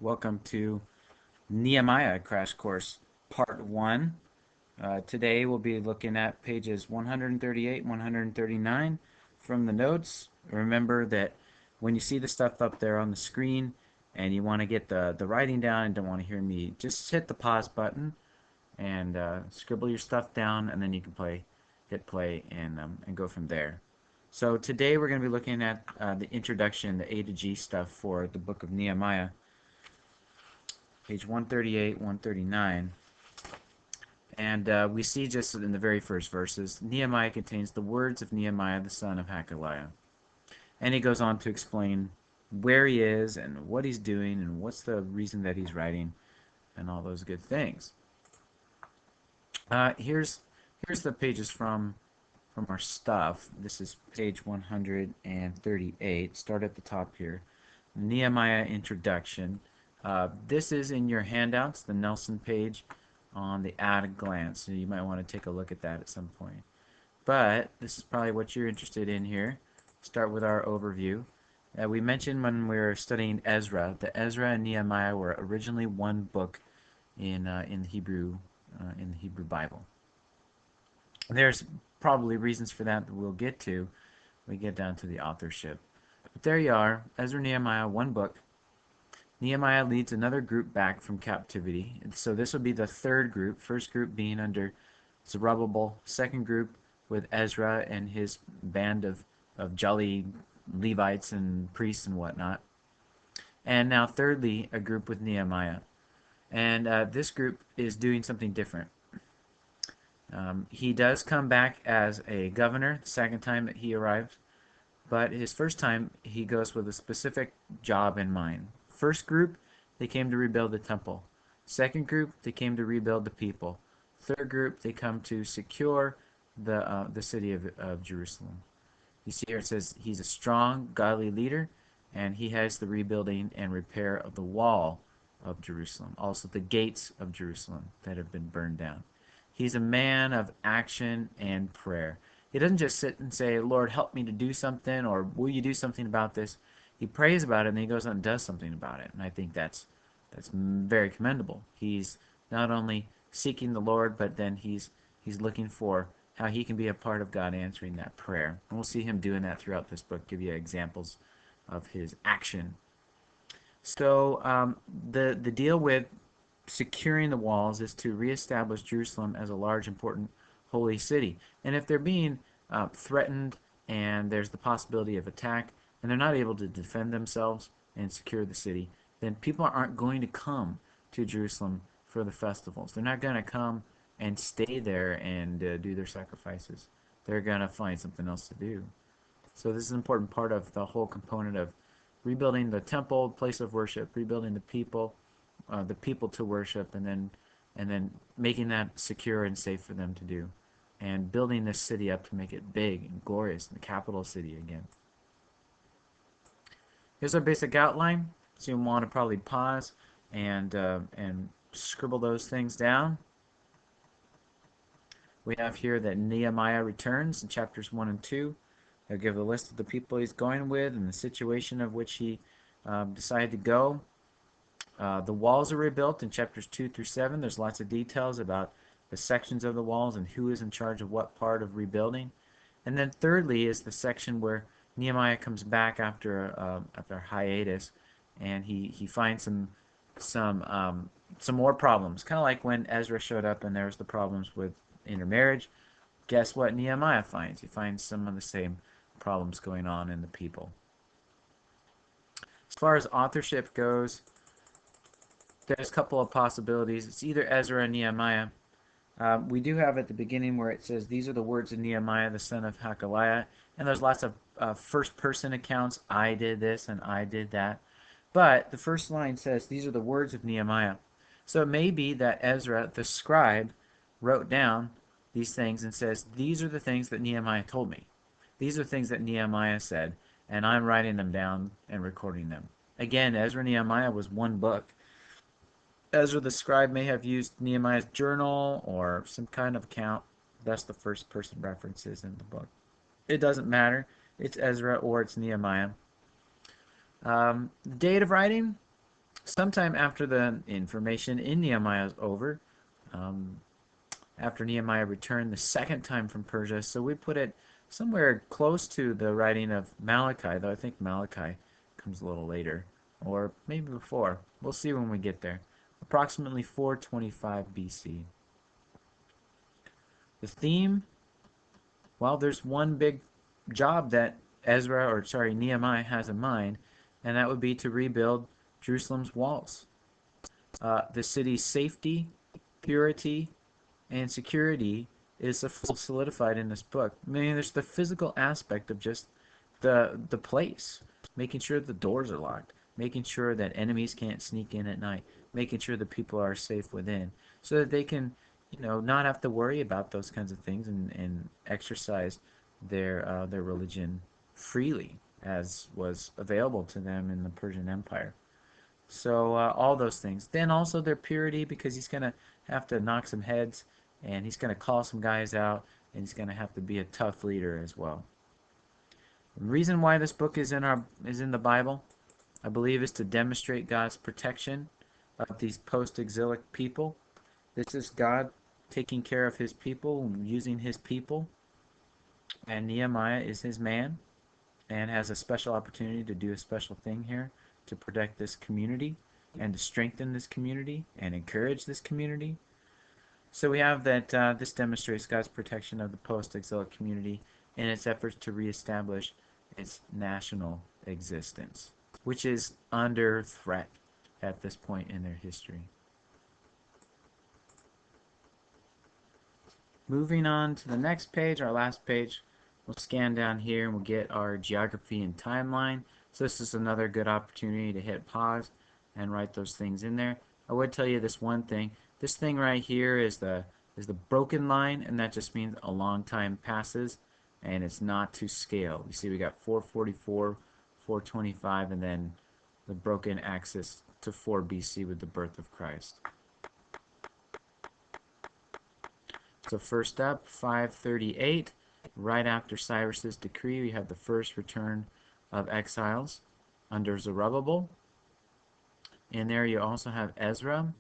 Welcome to Nehemiah Crash Course Part 1. Today we'll be looking at pages 138 and 139 from the notes. Remember that when you see the stuff up there on the screen and you want to get the writing down and don't want to hear me, just hit the pause button and scribble your stuff down, and then you can hit play, and go from there. So today we're going to be looking at the introduction, the A to G stuff for the book of Nehemiah, page 138, 139. And we see just in the very first verses, Nehemiah contains the words of Nehemiah the son of Hakaliah. And he goes on to explain where he is and what he's doing and what's the reason that he's writing and all those good things. Here's the pages from our stuff. This is page 138. Start at the top here. Nehemiah introduction. This is in your handouts, the Nelson page on the at a glance. So you might want to take a look at that at some point. But this is probably what you're interested in here. Start with our overview. We mentioned when we were studying Ezra that Ezra and Nehemiah were originally one book in the Hebrew Bible. There's probably reasons for that we'll get to when we get down to the authorship. But there you are, Ezra and Nehemiah, one book. Nehemiah leads another group back from captivity. And so this will be the third group, first group being under Zerubbabel, second group with Ezra and his band of jolly Levites and priests and whatnot. And now thirdly, a group with Nehemiah. And this group is doing something different. He does come back as a governor the second time that he arrives, but his first time he goes with a specific job in mind. First group, they came to rebuild the temple. Second group, they came to rebuild the people. Third group, they come to secure the city of Jerusalem. You see here it says he's a strong, godly leader, and he has the rebuilding and repair of the wall of Jerusalem, also the gates of Jerusalem that have been burned down. He's a man of action and prayer. He doesn't just sit and say, Lord, help me to do something, or will you do something about this? He prays about it, and then he goes out and does something about it. And I think that's very commendable. He's not only seeking the Lord, but then he's looking for how he can be a part of God answering that prayer. And we'll see him doing that throughout this book, give you examples of his action. So the deal with securing the walls is to reestablish Jerusalem as a large, important, holy city. And if they're being threatened and there's the possibility of attack, and they're not able to defend themselves and secure the city, then people aren't going to come to Jerusalem for the festivals. They're not going to come and stay there and do their sacrifices. They're going to find something else to do. So this is an important part of the whole component of rebuilding the temple, place of worship, rebuilding the people to worship, and then making that secure and safe for them to do, and building this city up to make it big and glorious, the capital city again. Here's our basic outline. So you want to probably pause and scribble those things down. We have here that Nehemiah returns in chapters 1 and 2. He'll give a list of the people he's going with and the situation of which he decided to go. The walls are rebuilt in chapters 2 through 7. There's lots of details about the sections of the walls and who is in charge of what part of rebuilding. And then thirdly is the section where Nehemiah comes back after a hiatus, and he finds some more problems. Kind of like when Ezra showed up and there was the problems with intermarriage. Guess what Nehemiah finds? He finds some of the same problems going on in the people. As far as authorship goes, there's a couple of possibilities. It's either Ezra or Nehemiah. We do have at the beginning where it says, these are the words of Nehemiah, the son of Hakaliah. And there's lots of first-person accounts. I did this and I did that. But the first line says, these are the words of Nehemiah. So it may be that Ezra, the scribe, wrote down these things and says, these are the things that Nehemiah told me. These are things that Nehemiah said, and I'm writing them down and recording them. Again, Ezra and Nehemiah was one book. Ezra the scribe may have used Nehemiah's journal or some kind of account. That's the first person references in the book. It doesn't matter. It's Ezra or it's Nehemiah. The date of writing, Sometime after the information in Nehemiah is over, um, after Nehemiah returned the second time from Persia, so we put it somewhere close to the writing of Malachi, though I think Malachi comes a little later, or maybe before. We'll see when we get there. Approximately 425 BC. The theme, well, there's one big job that Nehemiah has in mind, and that would be to rebuild Jerusalem's walls. The city's safety, purity, and security is solidified in this book. I mean, there's the physical aspect of just the place, making sure the doors are locked, making sure that enemies can't sneak in at night, making sure that people are safe within, so that they can, not have to worry about those kinds of things and exercise their religion freely, as was available to them in the Persian Empire. So all those things. Then also their purity, because he's going to have to knock some heads, and he's going to call some guys out, and he's going to have to be a tough leader as well. The reason why this book is in the Bible, I believe, is to demonstrate God's protection of these post-exilic people. This is God taking care of his people, using his people, and Nehemiah is his man and has a special opportunity to do a special thing here to protect this community and to strengthen this community and encourage this community. So we have that this demonstrates God's protection of the post-exilic community in its efforts to reestablish its national existence, which is under threat at this point in their history. Moving on to the next page, our last page, we'll scan down here and we'll get our geography and timeline. So this is another good opportunity to hit pause and write those things in there. I would tell you this one thing. This thing right here is the broken line, and that just means a long time passes and it's not to scale. You see we got 444, 425, and then the broken axis to 4 BC with the birth of Christ. So first up, 538, right after Cyrus's decree, we have the first return of exiles under Zerubbabel. In there you also have Ezra.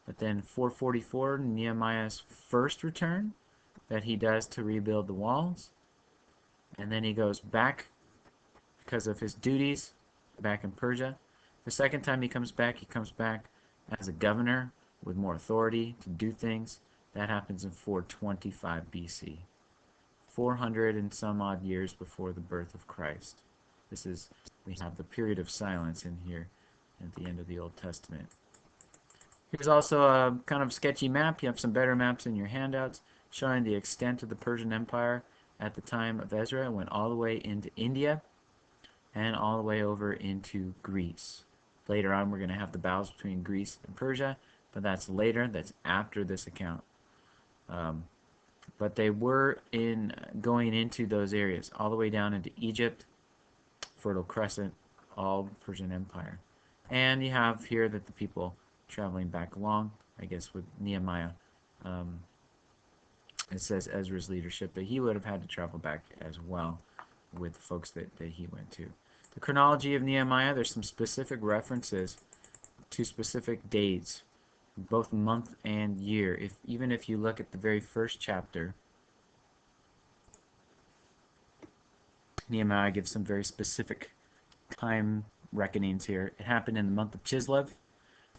But then 444, Nehemiah's first return that he does to rebuild the walls. And then he goes back because of his duties back in Persia. The second time he comes back as a governor with more authority to do things. That happens in 425 BC, 400 and some odd years before the birth of Christ. We have the period of silence in here at the end of the Old Testament. Here's also a kind of sketchy map. You have some better maps in your handouts showing the extent of the Persian Empire at the time of Ezra. It went all the way into India and all the way over into Greece. Later on we're going to have the battles between Greece and Persia, but that's later. That's after this account. But they were going into those areas, all the way down into Egypt, Fertile Crescent, all Persian Empire. And you have here that the people traveling back along, I guess with Nehemiah, it says Ezra's leadership, but he would have had to travel back as well with the folks that he went to. The chronology of Nehemiah, there's some specific references to specific dates, both month and year. Even if you look at the very first chapter, Nehemiah gives some very specific time reckonings here. It happened in the month of Chislev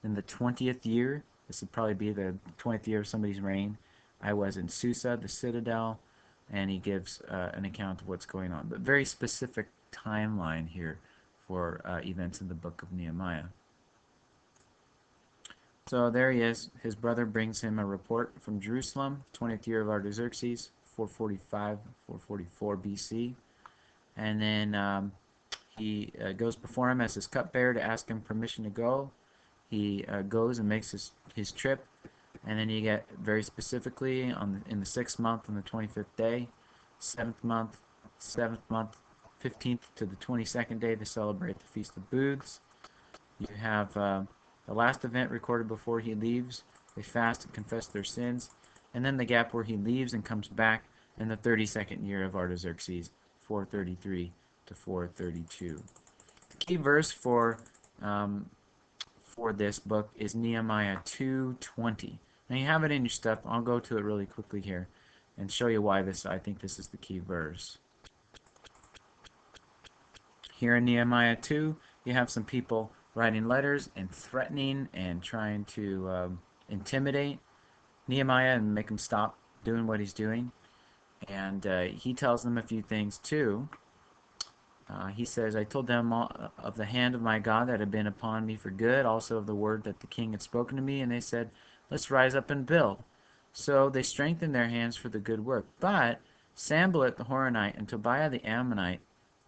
in the 20th year. This would probably be the 20th year of somebody's reign. I was in Susa, the citadel, and he gives an account of what's going on. But very specific timeline here for events in the book of Nehemiah. So there he is. His brother brings him a report from Jerusalem, 20th year of Artaxerxes, 445, 444 BC. And then he goes before him as his cupbearer to ask him permission to go. He goes and makes his trip. And then you get very specifically in the 6th month on the 25th day, 7th month, 15th to the 22nd day to celebrate the Feast of Booths. You have the last event recorded before he leaves. They fast and confess their sins. And then the gap where he leaves and comes back in the 32nd year of Artaxerxes, 433 to 432. The key verse for for this book is Nehemiah 2:20. Now you have it in your stuff. I'll go to it really quickly here and show you why I think this is the key verse. Here in Nehemiah 2, you have some people writing letters and threatening and trying to intimidate Nehemiah and make him stop doing what he's doing. And he tells them a few things too. He says, I told them of the hand of my God that had been upon me for good, also of the word that the king had spoken to me, and they said, let's rise up and build. So they strengthened their hands for the good work. But Sanballat the Horonite and Tobiah the Ammonite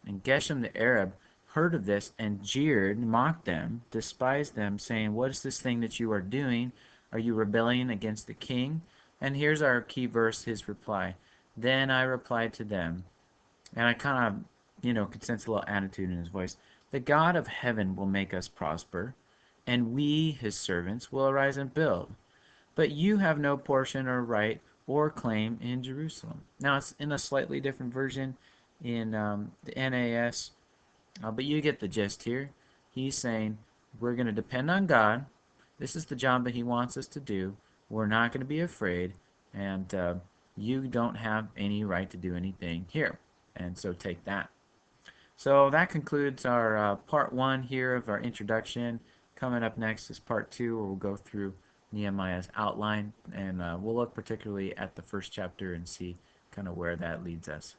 and Geshem the Arab heard of this and jeered, mocked them, despised them, saying, what is this thing that you are doing? Are you rebelling against the king? And here's our key verse, his reply. Then I replied to them, and I kind of, could sense a little attitude in his voice. The God of heaven will make us prosper, and we, his servants, will arise and build. But you have no portion or right or claim in Jerusalem. Now, it's in a slightly different version in the NAS, but you get the gist here. He's saying, we're going to depend on God. This is the job that he wants us to do. We're not going to be afraid, and you don't have any right to do anything here. And so take that. So that concludes our part one here of our introduction. Coming up next is part two, where we'll go through Nehemiah's outline, and we'll look particularly at the first chapter and see kind of where that leads us.